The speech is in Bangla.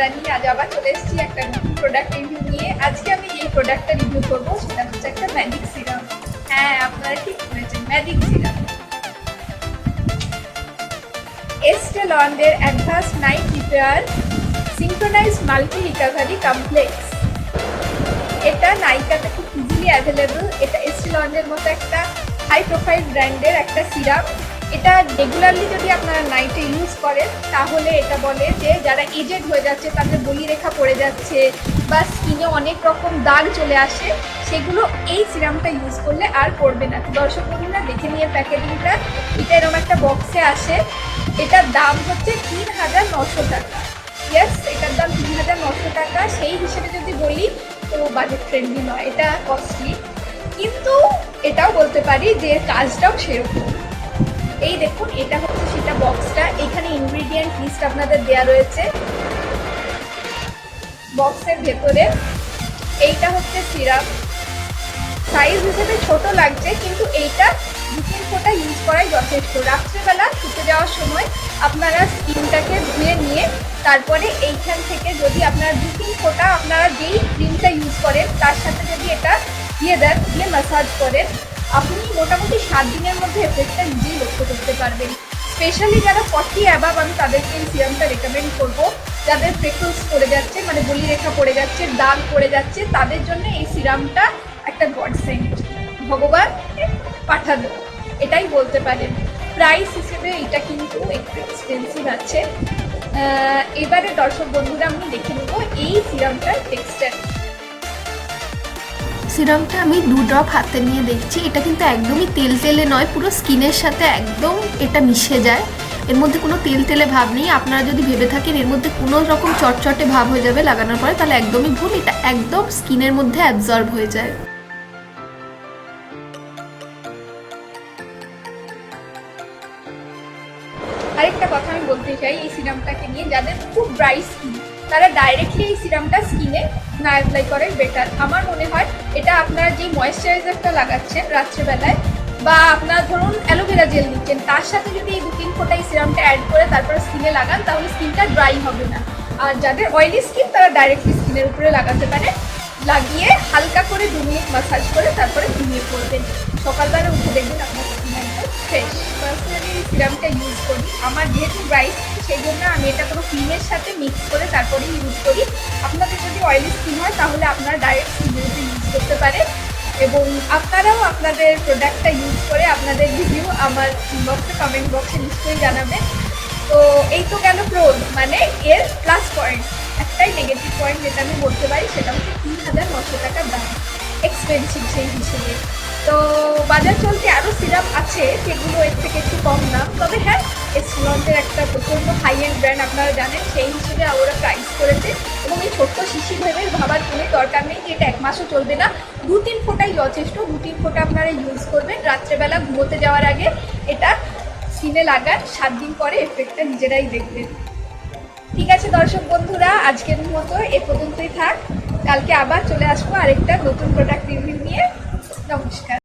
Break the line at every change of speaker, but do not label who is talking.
ইন্দ্রানি। আজ আবার চলে এসেছি একটা নতুন প্রোডাক্ট রিভিউ নিয়ে। আজকে আমি যে প্রোডাক্টটা রিভিউ করবো সেটা হচ্ছে একটা ম্যাজিক সিরাম। হ্যাঁ, আপনারা ঠিক শুনেছেন, magic serum. Estee Lauder advance night repair synchronize multi recovery complex. এটা নাইকাতে খুব ইজিলি অ্যাভেলেবল। এটা এস্টে লন্ডের মতো একটা হাই প্রোফাইল ব্র্যান্ডের একটা সিরাম। এটা রেগুলারলি যদি আপনারা নাইটে ইউজ করেন তাহলে এটা বলে যে যারা এজেড হয়ে যাচ্ছে, তাদের বলিরেখা পড়ে যাচ্ছে বা স্কিনে অনেক রকম দাগ চলে আসে, সেগুলো এই সিরামটা ইউজ করলে আর পড়বে না। দর্শক বন্ধুরা দেখে নিয়ে প্যাকেজিংটা। এটা এরকম একটা বক্সে আসে। এটার দাম হচ্ছে ৩,৯০০ টাকা। ইয়েস, এটার দাম ৩,৯০০ টাকা। সেই হিসেবে যদি বলি তো বাজেট ফ্রেন্ডলি নয়, এটা কস্টলি, কিন্তু এটাও বলতে পারি যে কাজটাও সেরকম। এই দেখুন, এটা হচ্ছে সেটা বক্সটা। এখানে ইনগ্রিডিয়েন্ট লিস্ট আপনাদের দেওয়া রয়েছে বক্সের ভেতরে। এইটা হচ্ছে সিরাপ। সাইজ হিসেবে ছোট লাগছে, কিন্তু এইটা 2-3 ফোঁটা ইউজ করাই যথেষ্ট। রাত্রেবেলা শুতে যাওয়ার সময় আপনারা স্কিনটাকে ধুয়ে নিয়ে তারপরে এইখান থেকে যদি আপনারা 2-3 ফোঁটা আপনারা যেই ক্রিমটা ইউজ করেন তার সাথে যদি এটা দিয়ে দেন, দিয়ে ম্যাসাজ করেন, আপনি মোটামুটি 7 দিনের মধ্যে এফেক্টটা নিজেই লক্ষ্য করতে পারবেন। স্পেশালি যারা 40 অ্যাবাভ, আমি তাদেরকে এই সিরামটা রেকমেন্ড করবো। যাদের ফ্রেকলস পড়ে যাচ্ছে, মানে বলিরেখা পড়ে যাচ্ছে, দাগ পড়ে যাচ্ছে, তাদের জন্য এই সিরামটা একটা গড সেন্ট, ভগবান পাঠানো, এটাই বলতে পারেন। প্রাইস হিসেবে এটা কিন্তু একটু এক্সপেন্সিভ আছে। এবারে দর্শক বন্ধুরা আমি দেখে নেব এই সিরামটার টেক্সচার।
সিরামটা আমি 2 ড্রপ হাতে নিয়ে দেখছি। এটা কিন্তু একদমই তেল তেলে নয়, পুরো স্কিনের সাথে একদম এটা মিশে যায়। এর মধ্যে কোনো তেল তেলে ভাব নেই। আপনারা যদি ভেবে থাকেন এর মধ্যে কোনো রকম চটচটে ভাব হয়ে যাবে লাগানোর পরে, তাহলে একদমই ভুল। এটা একদম স্কিনের মধ্যে অ্যাবজর্ব হয়ে যায়।
আরেকটা কথা আমি বলতে চাই এই সিরামটাকে নিয়ে, যাদের খুব ড্রাই স্কিন তারা ডাইরেক্টলি এই সিরামটা স্কিনে না অ্যাপ্লাই করাই বেটার। আমার মনে হয় এটা আপনারা যে ময়েশ্চারাইজারটা লাগাচ্ছেন রাত্রেবেলায়, বা আপনার ধরুন অ্যালোভেরা জেল নিচ্ছেন, তার সাথে যদি এই 2-3 ফোঁটা এই সিরামটা অ্যাড করে তারপরে স্কিনে লাগান, তাহলে স্কিনটা ড্রাই হবে না। আর যাদের অয়েলি স্কিন তারা ডাইরেক্টলি স্কিনের উপরে লাগাতে পারে। লাগিয়ে হালকা করে 2 মিনিট ম্যাসাজ করে তারপরে ঘুমিয়ে পড়বেন। সকালবেলা উঠে দেখবেন আপনার স্কিন একদম ফ্রেশ। পার্সোনালি এই সিরামটা ইউজ করি। আমার যেহেতু ড্রাই স্কিন, সেই জন্য আমি এটা কোনো ক্রিমের সাথে মিক্স করে তারপরেই ইউজ করি। আপনাদের যদি অয়েলি স্কিন হয় তাহলে আপনারা ডাইরেক্ট স্কিনের উপরে ইউজ করতে পারেন। এবং আপনারাও আপনাদের প্রোডাক্টটা ইউজ করে আপনাদের রিভিউ আমার ইনবক্সে, কমেন্ট বক্সে নিশ্চয়ই জানাবেন। তো এই তো গেল প্রোজ, মানে এর প্লাস পয়েন্ট। একটাই নেগেটিভ পয়েন্ট যেটা আমি বলতে পারি, সেটা হচ্ছে ৩,৯০০ টাকার দাম, এক্সপেন্সিভ সেই হিসেবে। তো বাজার চলতে আরও সিরাম আছে যেগুলো এর থেকে একটু কম দাম। তবে হ্যাঁ, এস্টে লন্ডের একটা প্রচণ্ড হাই এন্ড ব্র্যান্ড, আপনারা জানেন, সেই হিসেবে ওরা প্রাইস করেছে। এবং এই ছোট্ট শিশি ভেবে ভাবার কোনো দরকার নেই যে এটা 1 মাসও চলবে না। 2-3 ফোঁটাই যথেষ্ট। 2-3 ফোঁটা আপনারা ইউজ করবেন রাত্রেবেলা ঘুমোতে যাওয়ার আগে। এটা স্কিনে লাগান, 7 দিন পরে এফেক্টটা নিজেরাই দেখবেন। ঠিক আছে দর্শক বন্ধুরা, আজকের মতো এ পর্যন্তই থাক। কালকে আবার চলে আসবো আরেকটা নতুন প্রোডাক্ট রিভিউ নিয়ে। নমস্কার।